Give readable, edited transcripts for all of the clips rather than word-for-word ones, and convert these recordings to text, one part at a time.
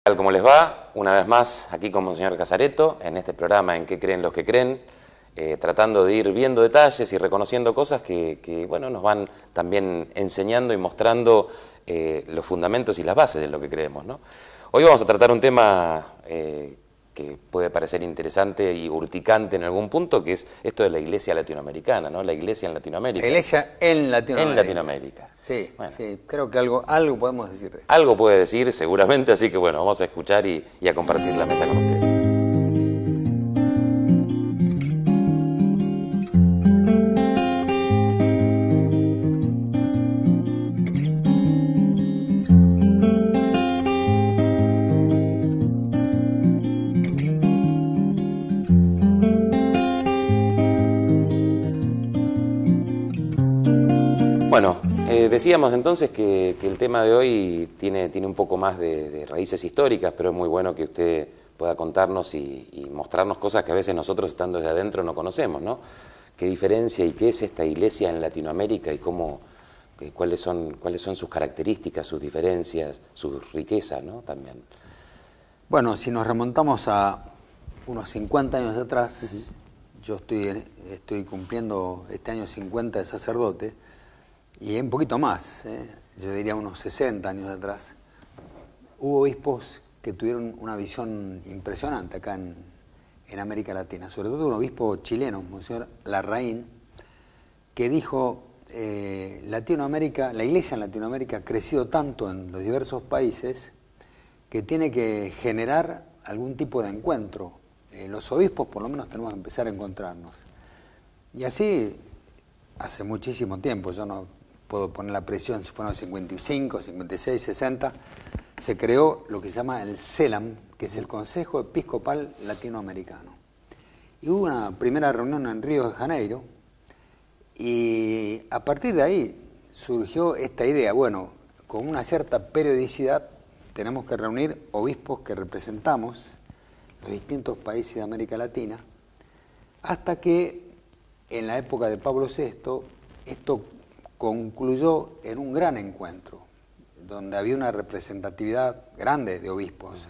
Tal como les va, una vez más aquí con Monseñor Casareto, en este programa En qué creen los que creen, tratando de ir viendo detalles y reconociendo cosas que bueno, nos van también enseñando y mostrando los fundamentos y las bases de lo que creemos, ¿no? Hoy vamos a tratar un tema que puede parecer interesante y urticante en algún punto, que es esto de la iglesia latinoamericana, ¿no? La iglesia en La Latinoamérica. iglesia en Latinoamérica. En Latinoamérica. Sí, Bueno. sí, creo que algo podemos decir de esto. Algo puede decir seguramente, así que bueno, vamos a escuchar y a compartir la mesa con ustedes. Bueno, decíamos entonces que el tema de hoy tiene un poco más de raíces históricas, pero es muy bueno que usted pueda contarnos y mostrarnos cosas que a veces nosotros estando desde adentro no conocemos, ¿no? ¿Qué diferencia y qué es esta iglesia en Latinoamérica y cuáles son sus características, sus diferencias, su riqueza, ¿no? También. Bueno, si nos remontamos a unos 50 años atrás, yo estoy cumpliendo este año 50 de sacerdote, y un poquito más, yo diría unos 60 años atrás, hubo obispos que tuvieron una visión impresionante acá en América Latina, sobre todo un obispo chileno, Monseñor Larraín, que dijo, Latinoamérica, la iglesia en Latinoamérica ha crecido tanto en los diversos países que tiene que generar algún tipo de encuentro. Los obispos por lo menos tenemos que empezar a encontrarnos. Y así, hace muchísimo tiempo, yo no puedo poner la presión, si fueron 55, 56, 60, se creó lo que se llama el CELAM, que es el Consejo Episcopal Latinoamericano. Y hubo una primera reunión en Río de Janeiro, y a partir de ahí surgió esta idea, bueno, con una cierta periodicidad tenemos que reunir obispos que representamos los distintos países de América Latina, hasta que en la época de Pablo VI esto concluyó en un gran encuentro, donde había una representatividad grande de obispos.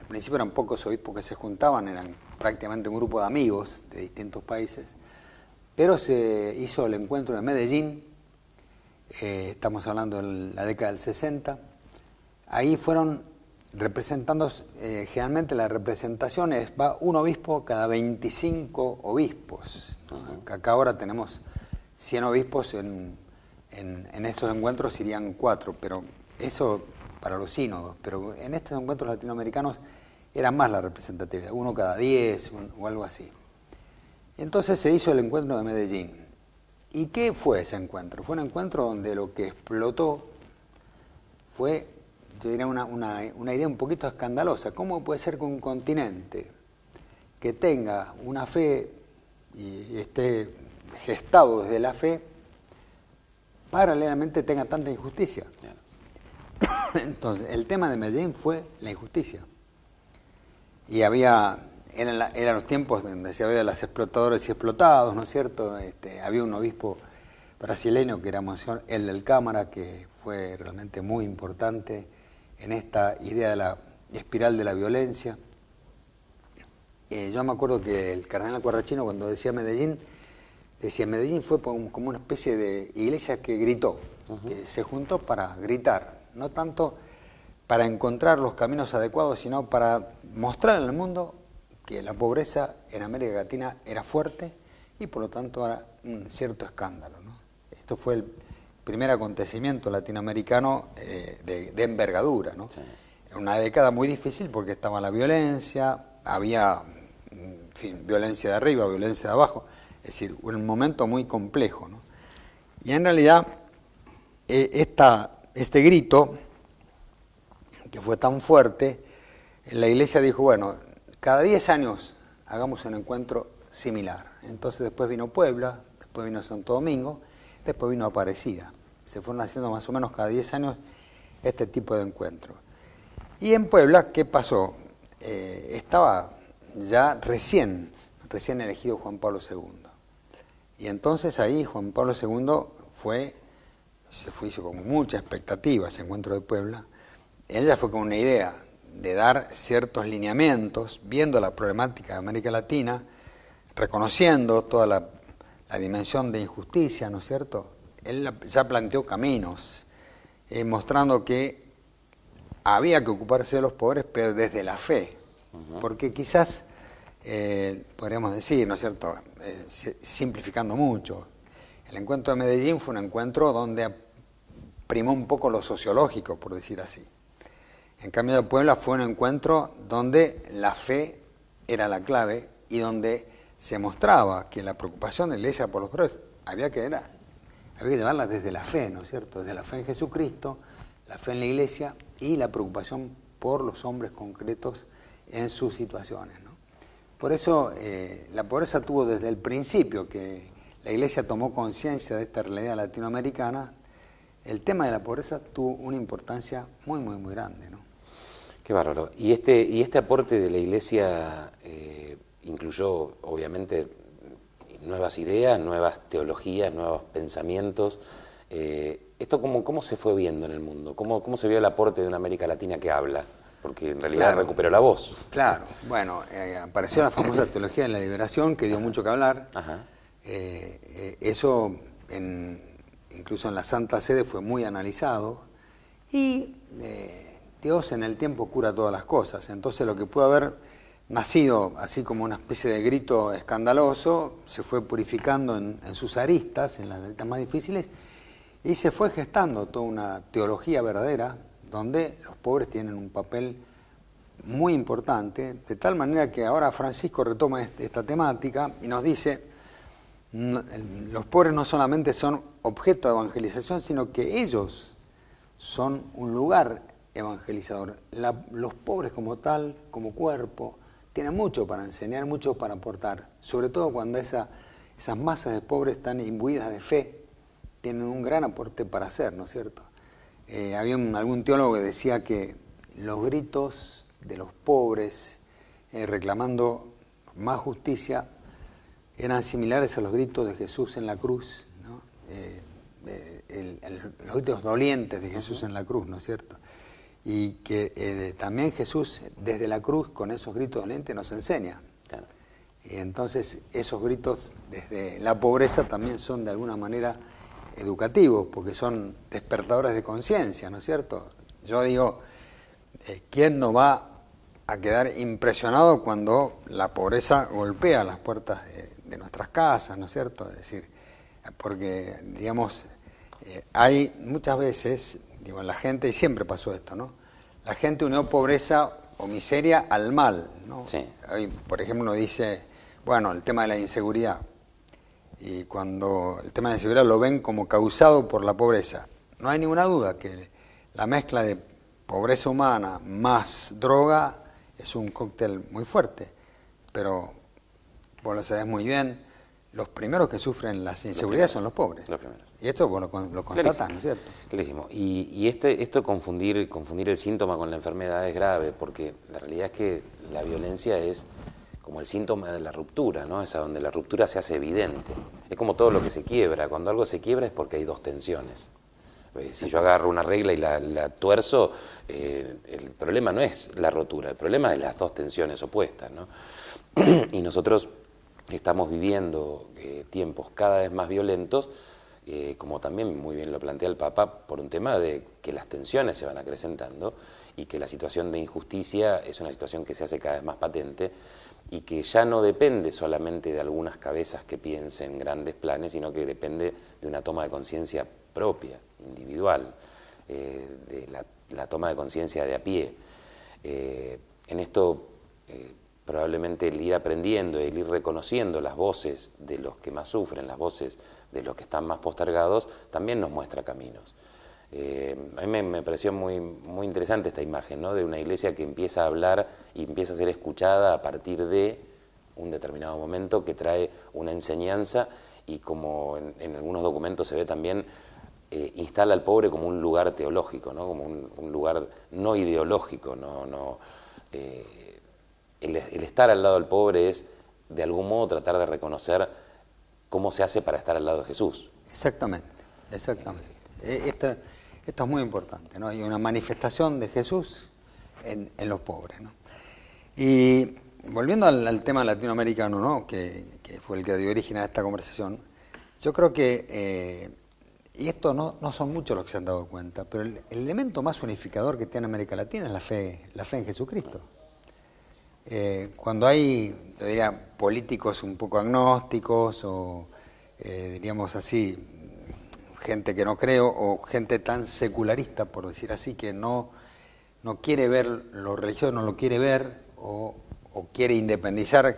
Al principio eran pocos obispos que se juntaban, eran prácticamente un grupo de amigos de distintos países, pero se hizo el encuentro de Medellín, estamos hablando de la década del 60, ahí fueron representando, generalmente la representación va un obispo cada 25 obispos, ¿no? Acá ahora tenemos 100 obispos, en estos encuentros irían 4, pero eso para los sínodos, pero en estos encuentros latinoamericanos era más la representatividad, uno cada 10 o algo así. Y entonces se hizo el encuentro de Medellín. ¿Y qué fue ese encuentro? Fue un encuentro donde lo que explotó fue, yo diría, una idea un poquito escandalosa. ¿Cómo puede ser que un continente que tenga una fe y esté gestado desde la fe, paralelamente tenga tanta injusticia? Entonces, el tema de Medellín fue la injusticia. Y eran los tiempos donde se había de los explotadores y explotados, ¿no es cierto? Había un obispo brasileño que era Monseñor El del Cámara, que fue realmente muy importante en esta idea de la espiral de la violencia. Yo me acuerdo que el cardenal Guarrachino, cuando decía Medellín fue como una especie de iglesia que gritó, que se juntó para gritar, no tanto para encontrar los caminos adecuados, sino para mostrar al mundo que la pobreza en América Latina era fuerte y por lo tanto era un cierto escándalo, ¿no? Esto fue el primer acontecimiento latinoamericano de envergadura, ¿no? Sí. En una década muy difícil porque estaba la violencia, había, en fin, violencia de arriba, violencia de abajo, es decir, un momento muy complejo, ¿no? Y en realidad este grito, que fue tan fuerte, la iglesia dijo, bueno, cada 10 años hagamos un encuentro similar. Entonces después vino Puebla, después vino Santo Domingo, después vino Aparecida. Se fueron haciendo más o menos cada 10 años este tipo de encuentros. Y en Puebla, ¿qué pasó? Estaba ya recién elegido Juan Pablo II. Y entonces ahí Juan Pablo II se hizo con mucha expectativa ese encuentro de Puebla. Él ya fue con una idea de dar ciertos lineamientos, viendo la problemática de América Latina, reconociendo toda la dimensión de injusticia, ¿no es cierto? Él ya planteó caminos, mostrando que había que ocuparse de los pobres, pero desde la fe, porque quizás, podríamos decir, ¿no es cierto?, simplificando mucho, el encuentro de Medellín fue un encuentro donde primó un poco lo sociológico, por decir así. En cambio de Puebla fue un encuentro donde la fe era la clave y donde se mostraba que la preocupación de la Iglesia por los pobres había que llevarla desde la fe, ¿no es cierto?, desde la fe en Jesucristo, la fe en la Iglesia y la preocupación por los hombres concretos en sus situaciones, ¿no? Por eso la pobreza tuvo desde el principio que la Iglesia tomó conciencia de esta realidad latinoamericana, el tema de la pobreza tuvo una importancia muy, muy, muy grande, ¿no? Qué bárbaro. Y este aporte de la Iglesia incluyó, obviamente, nuevas ideas, nuevas teologías, nuevos pensamientos. ¿Esto cómo se fue viendo en el mundo? ¿Cómo se vio el aporte de una América Latina que habla? Porque en realidad recuperó la voz. Claro, bueno, apareció la famosa teología de la liberación, que dio mucho que hablar. Ajá. Eso, incluso en la Santa Sede, fue muy analizado. Y Dios en el tiempo cura todas las cosas. Entonces lo que pudo haber nacido así como una especie de grito escandaloso, se fue purificando en sus aristas, en las aristas más difíciles, y se fue gestando toda una teología verdadera, donde los pobres tienen un papel muy importante, de tal manera que ahora Francisco retoma esta temática y nos dice, los pobres no solamente son objeto de evangelización, sino que ellos son un lugar evangelizador. Los pobres como tal, como cuerpo, tienen mucho para enseñar, mucho para aportar, sobre todo cuando esas masas de pobres están imbuidas de fe, tienen un gran aporte para hacer, ¿no es cierto? Había algún teólogo que decía que los gritos de los pobres reclamando más justicia eran similares a los gritos de Jesús en la cruz, ¿no? Los gritos dolientes de Jesús en la cruz, ¿no es cierto? Y que también Jesús desde la cruz con esos gritos dolientes nos enseña. Claro. Y entonces esos gritos desde la pobreza también son de alguna manera educativos, porque son despertadores de conciencia, ¿no es cierto? Yo digo, ¿quién no va a quedar impresionado cuando la pobreza golpea las puertas de nuestras casas, ¿no es cierto? Es decir, porque, digamos, hay muchas veces, digo, la gente, y siempre pasó esto, ¿no? La gente unió pobreza o miseria al mal, ¿no? Sí. Hoy, por ejemplo, uno dice, bueno, el tema de la inseguridad, y cuando el tema de la inseguridad lo ven como causado por la pobreza, no hay ninguna duda que la mezcla de pobreza humana más droga es un cóctel muy fuerte, pero vos lo sabés muy bien, los primeros que sufren las inseguridades son los pobres. Los primeros. Y esto vos lo constatás, ¿no es cierto? Clarísimo. Y esto confundir el síntoma con la enfermedad es grave, porque la realidad es que la violencia es como el síntoma de la ruptura, ¿no? Es a donde la ruptura se hace evidente. Es como todo lo que se quiebra. Cuando algo se quiebra es porque hay dos tensiones. Si yo agarro una regla y la tuerzo, el problema no es la rotura, el problema es las dos tensiones opuestas, ¿no? Y nosotros estamos viviendo tiempos cada vez más violentos, como también muy bien lo plantea el Papa, por un tema de que las tensiones se van acrecentando y que la situación de injusticia es una situación que se hace cada vez más patente y que ya no depende solamente de algunas cabezas que piensen grandes planes, sino que depende de una toma de conciencia propia, individual, de la toma de conciencia de a pie. En esto probablemente el ir aprendiendo, el ir reconociendo las voces de los que más sufren, las voces de los que están más postergados, también nos muestra caminos. A mí me pareció muy interesante esta imagen, ¿no? De una iglesia que empieza a hablar y empieza a ser escuchada a partir de un determinado momento que trae una enseñanza y como en algunos documentos se ve también, instala al pobre como un lugar teológico, ¿no? Como un lugar no ideológico, el estar al lado del pobre es de algún modo tratar de reconocer cómo se hace para estar al lado de Jesús. Exactamente. Esto es muy importante, ¿no? Hay una manifestación de Jesús en los pobres, ¿no? Y volviendo al tema latinoamericano, ¿no? que fue el que dio origen a esta conversación, yo creo que, y esto no son muchos los que se han dado cuenta, pero el elemento más unificador que tiene América Latina es la fe en Jesucristo. Cuando hay, yo diría, políticos un poco agnósticos o, diríamos así, gente que no creo o gente tan secularista, por decir así, que no quiere ver lo religioso, no lo quiere ver o quiere independizar,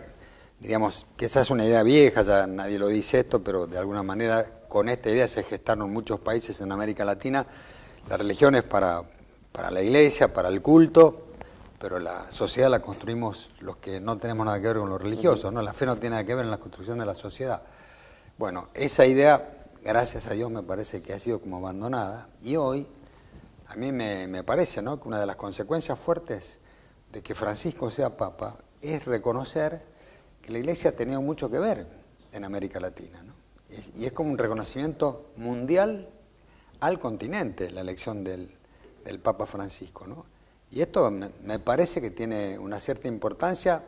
diríamos que esa es una idea vieja, ya nadie lo dice esto, pero de alguna manera con esta idea se gestaron muchos países en América Latina. La religión es para la iglesia, para el culto, pero la sociedad la construimos los que no tenemos nada que ver con lo religioso, ¿no? La fe no tiene nada que ver en la construcción de la sociedad. Bueno, esa idea, gracias a Dios, me parece que ha sido como abandonada, y hoy a mí me parece, ¿no?, que una de las consecuencias fuertes de que Francisco sea Papa es reconocer que la Iglesia ha tenido mucho que ver en América Latina, ¿no? Y es como un reconocimiento mundial al continente, la elección del Papa Francisco, ¿no? Y esto me parece que tiene una cierta importancia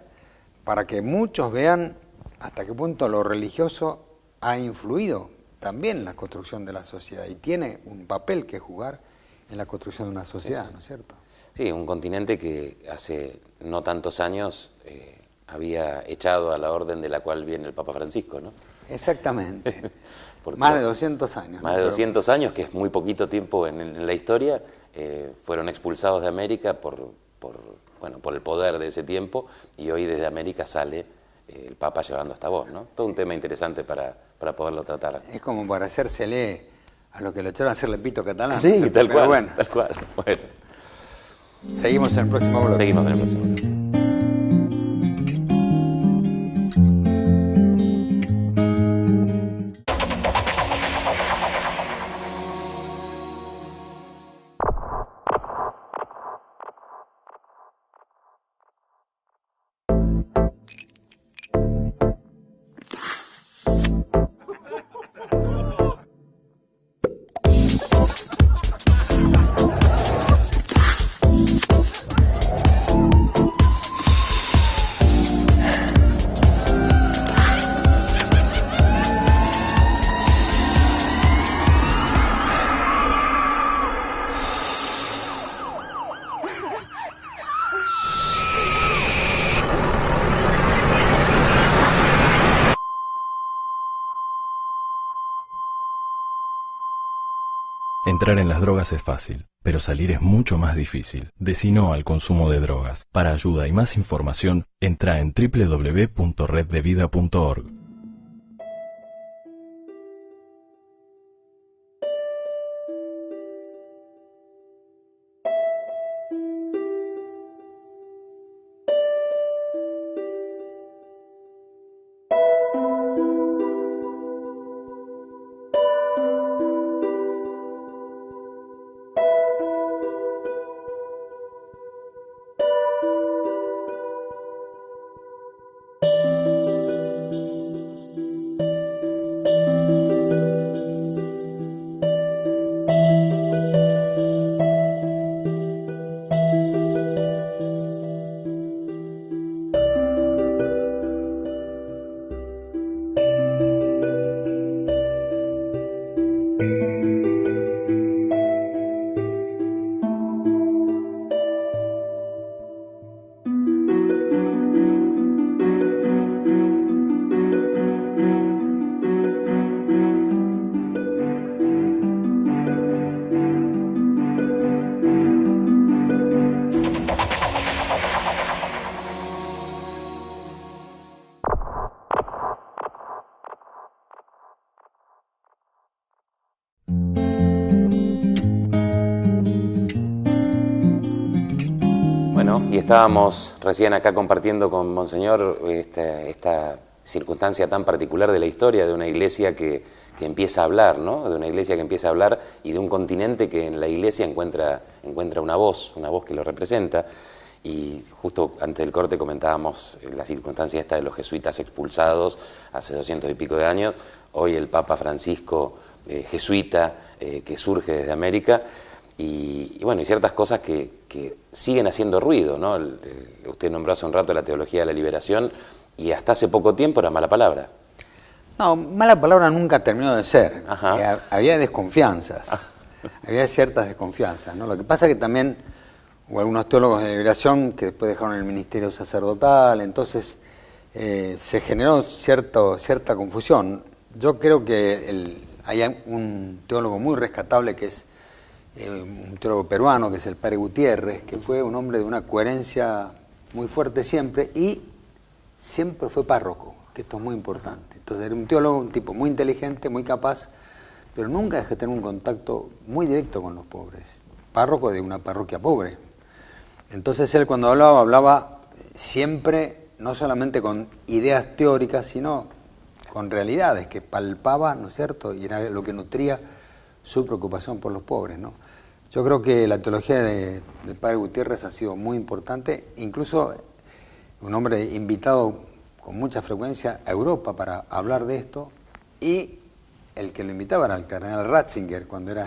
para que muchos vean hasta qué punto lo religioso ha influido también en la construcción de la sociedad y tiene un papel que jugar en la construcción de una sociedad, ¿no es cierto? Sí, un continente que hace no tantos años había echado a la orden de la cual viene el Papa Francisco, ¿no? Exactamente. Más de 200 años. Más de 200 años, que es muy poquito tiempo en la historia, fueron expulsados de América por el poder de ese tiempo, y hoy desde América sale el Papa llevando esta voz, ¿no? Todo un tema interesante para poderlo tratar. Es como para hacérsele a lo que lo echaron a hacerle pito catalán. Sí, tal cual, bueno. tal cual. Bueno. Seguimos en el próximo bloque. Seguimos en el próximo bloque. Entrar en las drogas es fácil, pero salir es mucho más difícil. Decí no al consumo de drogas. Para ayuda y más información, entra en www.reddevida.org. Y estábamos recién acá compartiendo con Monseñor esta circunstancia tan particular de la historia de una iglesia que empieza a hablar, ¿no? De una iglesia que empieza a hablar y de un continente que en la iglesia encuentra una voz que lo representa. Y justo antes del corte comentábamos la circunstancia esta de los jesuitas expulsados hace 200 y pico de años. Hoy el Papa Francisco, jesuita, que surge desde América. y bueno, y ciertas cosas que siguen haciendo ruido, ¿no? Usted nombró hace un rato la teología de la liberación, y hasta hace poco tiempo era mala palabra. No, mala palabra nunca terminó de ser. Ajá. Había desconfianzas, había ciertas desconfianzas, ¿no? Lo que pasa es que también hubo algunos teólogos de liberación que después dejaron el ministerio sacerdotal, entonces se generó cierta confusión. Yo creo que hay un teólogo muy rescatable que es un teólogo peruano, que es el padre Gutiérrez, que fue un hombre de una coherencia muy fuerte siempre y siempre fue párroco, que esto es muy importante. Entonces era un teólogo, un tipo muy inteligente, muy capaz, pero nunca dejó de tener un contacto muy directo con los pobres. Párroco de una parroquia pobre. Entonces él cuando hablaba siempre, no solamente con ideas teóricas, sino con realidades que palpaba, ¿no es cierto? Y era lo que nutría su preocupación por los pobres, ¿no? Yo creo que la teología del padre Gutiérrez ha sido muy importante, incluso un hombre invitado con mucha frecuencia a Europa para hablar de esto, y el que lo invitaba era el cardenal Ratzinger cuando era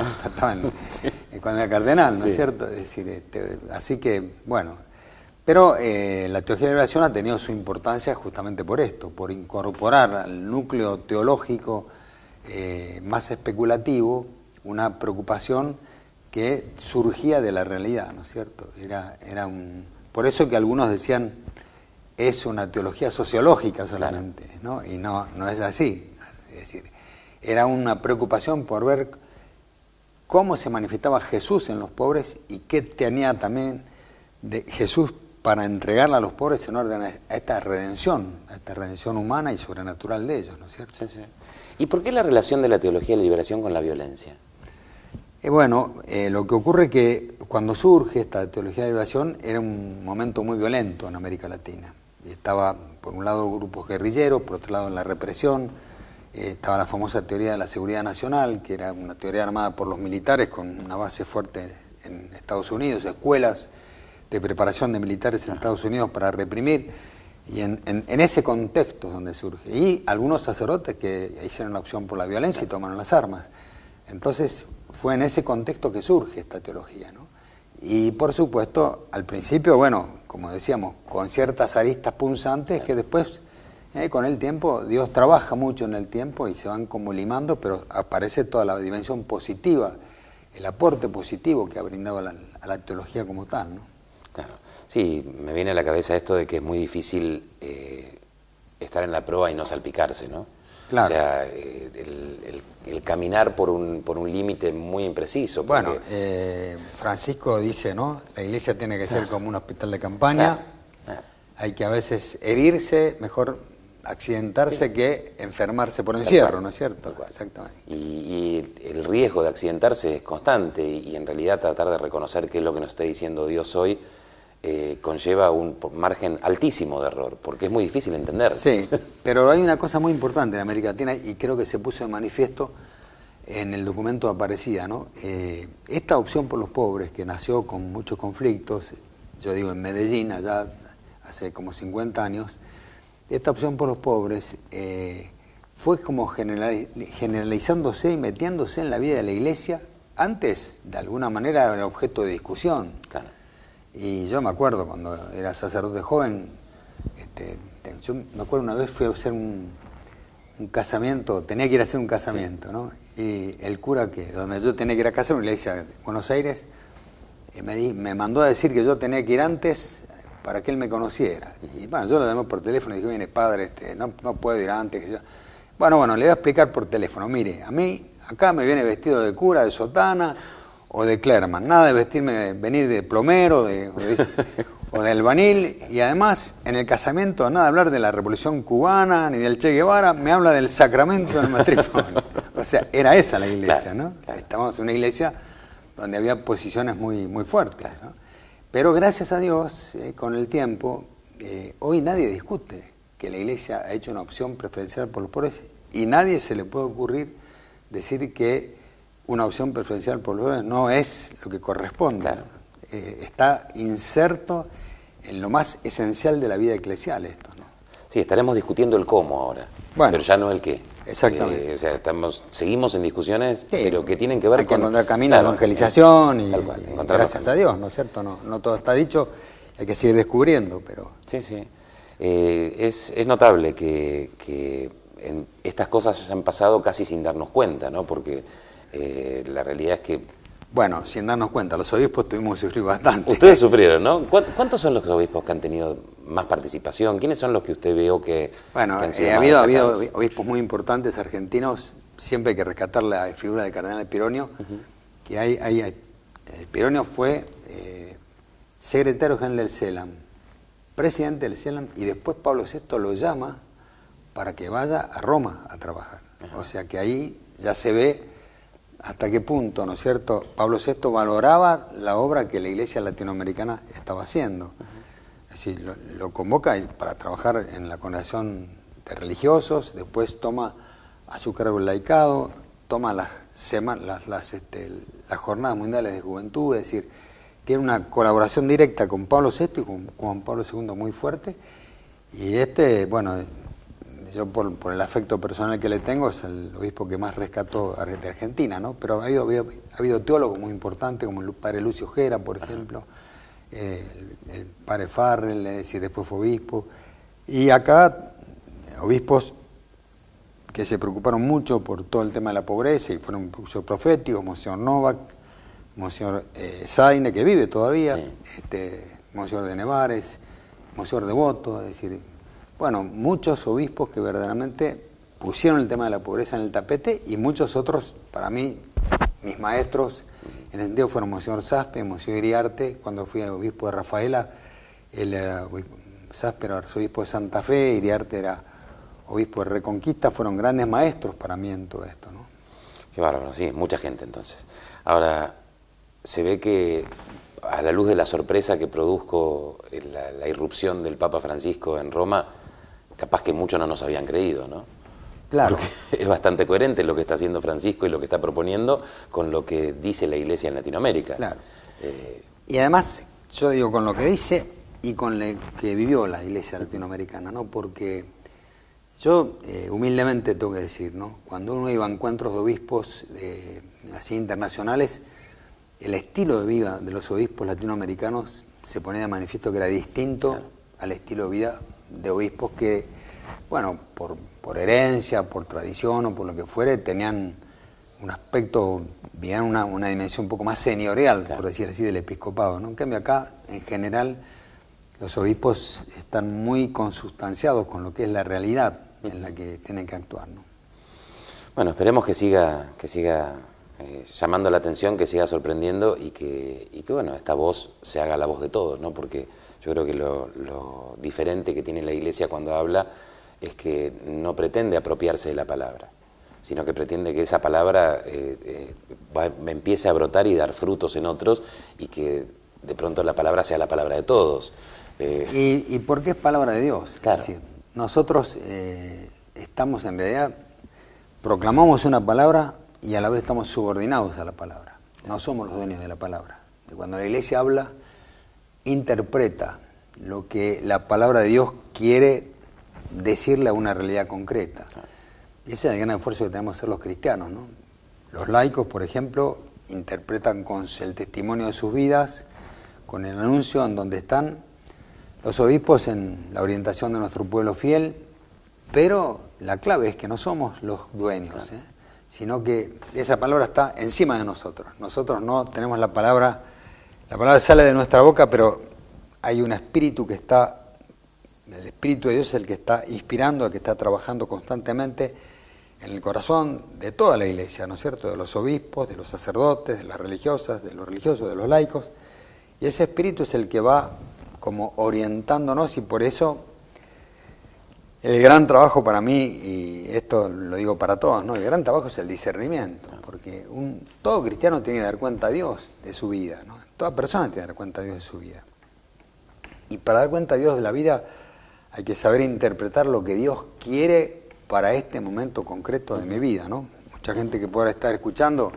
cardenal, ¿no es cierto? Es decir, así que, bueno, pero la teología de la liberación ha tenido su importancia justamente por esto, por incorporar al núcleo teológico más especulativo una preocupación que surgía de la realidad, ¿no es cierto? Por eso que algunos decían, es una teología sociológica solamente, ¿no? Y no es así. Es decir, era una preocupación por ver cómo se manifestaba Jesús en los pobres y qué tenía también de Jesús para entregarla a los pobres en orden a esta redención humana y sobrenatural de ellos, ¿no es cierto? Sí, sí. ¿Y por qué la relación de la teología de la liberación con la violencia? Bueno, lo que ocurre es que cuando surge esta teología de la liberación era un momento muy violento en América Latina. Y estaba, por un lado, grupos guerrilleros, por otro lado, la represión. Estaba la famosa teoría de la seguridad nacional, que era una teoría armada por los militares con una base fuerte en Estados Unidos, escuelas de preparación de militares en Estados Unidos para reprimir. Y en ese contexto es donde surge. Y algunos sacerdotes que hicieron la opción por la violencia y tomaron las armas. Entonces fue en ese contexto que surge esta teología, ¿no? Y por supuesto, al principio, bueno, como decíamos, con ciertas aristas punzantes que después, con el tiempo, Dios trabaja mucho en el tiempo y se van como limando, pero aparece toda la dimensión positiva, el aporte positivo que ha brindado a la teología como tal, ¿no? Claro, sí, me viene a la cabeza esto de que es muy difícil estar en la prueba y no salpicarse, ¿no? Claro. O sea, el caminar por un límite muy impreciso. Porque... Bueno, Francisco dice, ¿no? La iglesia tiene que ser como un hospital de campaña. Hay que a veces herirse, mejor accidentarse que enfermarse por encierro, ¿no es cierto? Exactamente. Y el riesgo de accidentarse es constante y en realidad tratar de reconocer qué es lo que nos está diciendo Dios hoy conlleva un margen altísimo de error, porque es muy difícil entender. Sí, pero hay una cosa muy importante en América Latina y creo que se puso de manifiesto en el documento de Aparecida, ¿no? Esta opción por los pobres, que nació con muchos conflictos, yo digo en Medellín, allá hace como 50 años, esta opción por los pobres fue como generalizándose y metiéndose en la vida de la iglesia. Antes, de alguna manera, era objeto de discusión. Claro. Y yo me acuerdo cuando era sacerdote joven, yo me acuerdo una vez fui a hacer un casamiento, tenía que ir a hacer un casamiento, ¿no? Y el cura donde yo tenía que ir a casar, una iglesia de Buenos Aires, me mandó a decir que yo tenía que ir antes para que él me conociera. Y bueno, yo lo llamé por teléfono y dije, mire, padre, no puedo ir antes. Bueno, le voy a explicar por teléfono. Mire, a mí acá me viene vestido de cura, de sotana o de clerman. Nada de venir de plomero o de albanil. Y además, en el casamiento, nada de hablar de la Revolución Cubana ni del Che Guevara, me habla del sacramento del matrimonio. O sea, era esa la iglesia, claro, ¿no? Claro. Estábamos en una iglesia donde había posiciones muy, muy fuertes, ¿no? Pero gracias a Dios, con el tiempo, hoy nadie discute que la iglesia ha hecho una opción preferencial por los pobres y nadie se le puede ocurrir decir que una opción preferencial por los pobres no es lo que corresponde. Claro. Está inserto en lo más esencial de la vida eclesial esto, ¿no? Sí, estaremos discutiendo el cómo ahora, Bueno, pero ya no el qué. Exactamente. O sea, seguimos en discusiones, Sí, pero que tienen que ver hay que con... encontrar caminos claro, de evangelización y tal cual, encontrar los gracias a caminos. Dios, ¿no es cierto? No todo está dicho, hay que seguir descubriendo, pero... Sí, sí. Es notable que estas cosas se han pasado casi sin darnos cuenta, ¿no? Porque la realidad es que... Bueno, sin darnos cuenta, los obispos tuvimos que sufrir bastante. Ustedes sufrieron, ¿no? ¿Cuántos son los obispos que han tenido más participación? ¿Quiénes son los que usted veo que, Bueno, que han sido ha más habido destacados? obispos muy importantes argentinos, siempre hay que rescatar la figura del cardenal Pironio, que Pironio fue secretario general del CELAM, presidente del CELAM, y después Pablo VI lo llama para que vaya a Roma a trabajar. O sea que ahí ya se ve hasta qué punto, ¿no es cierto?, Pablo VI valoraba la obra que la Iglesia latinoamericana estaba haciendo. Es decir, lo convoca para trabajar en la congregación de religiosos, después toma a su cargo el laicado, toma las jornadas mundiales de juventud, es decir, tiene una colaboración directa con Pablo VI y con Juan Pablo II muy fuerte, y bueno, yo por el afecto personal que le tengo, es el obispo que más rescató de Argentina, ¿no? Pero ha habido teólogos muy importantes, como el padre Lucio Gera, por ejemplo, el padre Farrell, es decir, después fue obispo, y acá obispos que se preocuparon mucho por todo el tema de la pobreza y fueron proféticos, Monseñor Novak, Monseñor Zaine, que vive todavía, sí. Monseñor de Nevares, Monseñor Devoto, es decir, bueno, muchos obispos que verdaderamente pusieron el tema de la pobreza en el tapete, y muchos otros, para mí, mis maestros, en ese sentido fueron Monseñor Saspe, Monseñor Iriarte. Cuando fui obispo de Rafaela, Saspe era arzobispo de Santa Fe, Iriarte era obispo de Reconquista, fueron grandes maestros para mí en todo esto, ¿no? Qué bárbaro, sí, mucha gente entonces. Ahora, se ve que a la luz de la sorpresa que produjo la irrupción del Papa Francisco en Roma, capaz que muchos no nos habían creído, ¿no? Claro. Porque es bastante coherente lo que está haciendo Francisco y lo que está proponiendo con lo que dice la Iglesia en Latinoamérica. Claro. Y además, yo digo, con lo que dice y con lo que vivió la Iglesia latinoamericana, ¿no? Porque yo humildemente tengo que decir, ¿no? Cuando uno iba a encuentros de obispos así internacionales, el estilo de vida de los obispos latinoamericanos se ponía de manifiesto que era distinto, claro, al estilo de vida de obispos que, bueno, por herencia, por tradición o por lo que fuere, tenían un aspecto, vivían una dimensión un poco más señorial, claro, por decir así, del episcopado, ¿no? En cambio acá, en general, los obispos están muy consustanciados con lo que es la realidad en la que tienen que actuar, ¿no? Bueno, esperemos que siga llamando la atención, que siga sorprendiendo y que bueno, esta voz se haga la voz de todos, ¿no? Porque yo creo que lo diferente que tiene la Iglesia cuando habla es que no pretende apropiarse de la palabra, sino que pretende que esa palabra empiece a brotar y dar frutos en otros, y que de pronto la palabra sea la palabra de todos. ¿Y por qué es palabra de Dios? Claro. Es decir, nosotros estamos en realidad, proclamamos una palabra y a la vez estamos subordinados a la palabra. No somos los dueños de la palabra. Cuando la Iglesia habla, interpreta lo que la palabra de Dios quiere decirle a una realidad concreta. Y ese es el gran esfuerzo que tenemos que hacer los cristianos, ¿no? Los laicos, por ejemplo, interpretan con el testimonio de sus vidas, con el anuncio en donde están. Los obispos en la orientación de nuestro pueblo fiel, pero la clave es que no somos los dueños, sino que esa palabra está encima de nosotros. Nosotros no tenemos la palabra sale de nuestra boca, pero hay un espíritu que está, el Espíritu de Dios es el que está inspirando, el que está trabajando constantemente en el corazón de toda la Iglesia, ¿no es cierto?, de los obispos, de los sacerdotes, de las religiosas, de los religiosos, de los laicos, y ese espíritu es el que va como orientándonos, y por eso el gran trabajo para mí, y esto lo digo para todos, ¿no? El gran trabajo es el discernimiento, porque todo cristiano tiene que dar cuenta a Dios de su vida, ¿no? Toda persona tiene que dar cuenta a Dios de su vida. Y para dar cuenta a Dios de la vida hay que saber interpretar lo que Dios quiere para este momento concreto de mi vida, ¿no? Mucha gente que pueda estar escuchando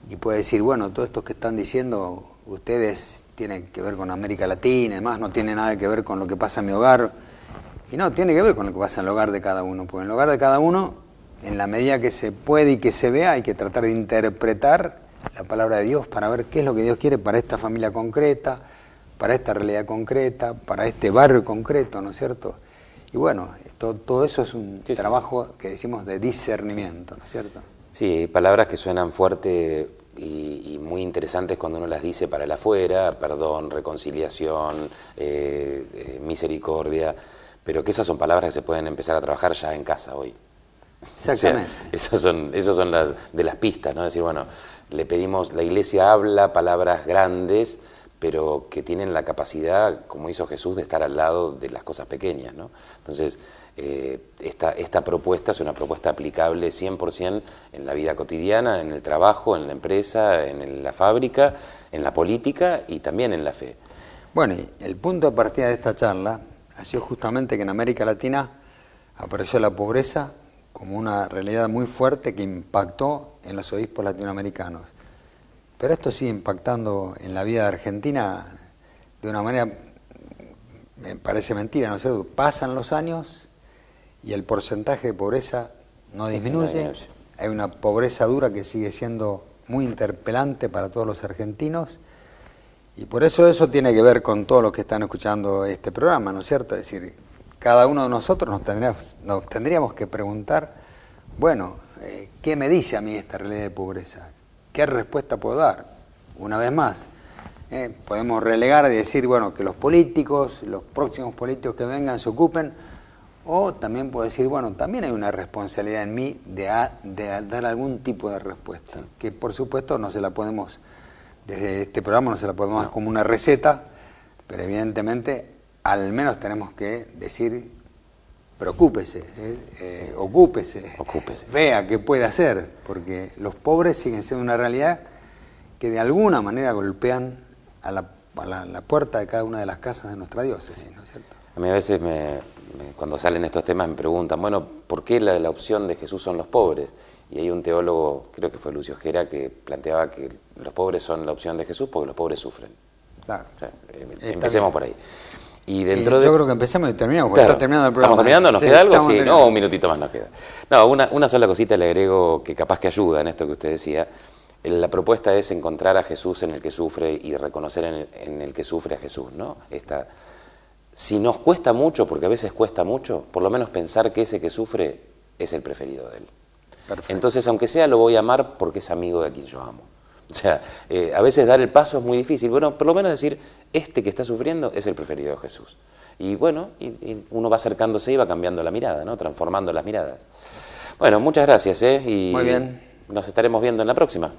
y puede decir, bueno, todo esto que están diciendo ustedes tienen que ver con América Latina y demás, no tiene nada que ver con lo que pasa en mi hogar. Y no, tiene que ver con lo que pasa en el hogar de cada uno, porque en el hogar de cada uno en la medida que se puede y que se vea, hay que tratar de interpretar la palabra de Dios para ver qué es lo que Dios quiere para esta familia concreta, para esta realidad concreta, para este barrio concreto, ¿no es cierto? Y bueno, todo eso es un trabajo que decimos de discernimiento, ¿no es cierto? Sí, hay palabras que suenan fuerte y muy interesantes cuando uno las dice para el afuera, perdón, reconciliación, misericordia, pero que esas son palabras que se pueden empezar a trabajar ya en casa hoy. Exactamente. O sea, esas son las de las pistas, ¿no? Es decir, bueno, le pedimos, la Iglesia habla palabras grandes, pero que tienen la capacidad, como hizo Jesús, de estar al lado de las cosas pequeñas, ¿no? Entonces, esta propuesta es una propuesta aplicable 100% en la vida cotidiana, en el trabajo, en la empresa, en la fábrica, en la política y también en la fe. Bueno, y el punto de partida de esta charla ha sido justamente que en América Latina apareció la pobreza como una realidad muy fuerte que impactó en los obispos latinoamericanos. Pero esto sigue impactando en la vida de Argentina de una manera, me parece mentira, ¿no es cierto? Pasan los años y el porcentaje de pobreza no disminuye. Hay una pobreza dura que sigue siendo muy interpelante para todos los argentinos. Y por eso tiene que ver con todos los que están escuchando este programa, ¿no es cierto? Es decir, cada uno de nosotros nos tendríamos que preguntar, bueno, ¿qué me dice a mí esta realidad de pobreza? ¿Qué respuesta puedo dar? Una vez más, podemos relegar y decir, bueno, que los políticos, los próximos políticos que vengan se ocupen, o también puedo decir, bueno, también hay una responsabilidad en mí de dar algún tipo de respuesta, que por supuesto no se la podemos, desde este programa no se la podemos dar como una receta, pero evidentemente al menos tenemos que decir, preocúpese, ocúpese, vea qué puede hacer, porque los pobres siguen siendo una realidad que de alguna manera golpean a la puerta de cada una de las casas de nuestra diócesis, ¿no es cierto? A mí a veces, cuando salen estos temas, me preguntan, bueno, ¿por qué la opción de Jesús son los pobres? Y hay un teólogo, creo que fue Lucio Gera, que planteaba que los pobres son la opción de Jesús porque los pobres sufren. Claro. O sea, empecemos por ahí. Y yo creo que empecemos y terminamos, porque claro, está terminando el programa. ¿Estamos terminando? ¿Nos sí, queda algo? Sí, no, un minutito más nos queda. No, una sola cosita le agrego que capaz que ayuda en esto que usted decía. La propuesta es encontrar a Jesús en el que sufre y reconocer en el que sufre a Jesús, ¿no? Si nos cuesta mucho, porque a veces cuesta mucho, por lo menos pensar que ese que sufre es el preferido de él. Perfecto. Entonces, aunque sea, lo voy a amar porque es amigo de quien yo amo. O sea, a veces dar el paso es muy difícil. Bueno, por lo menos decir, este que está sufriendo es el preferido de Jesús. Y bueno, y uno va acercándose y va cambiando la mirada, ¿no? Transformando las miradas. Bueno, muchas gracias, y muy bien. Nos estaremos viendo en la próxima.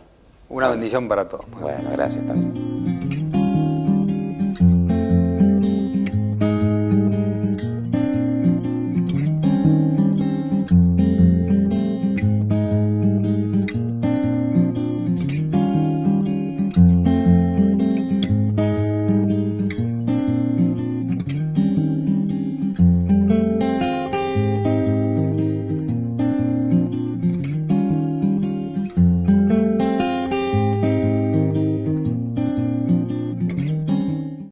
Una bendición para todos. Bueno, gracias, Padre.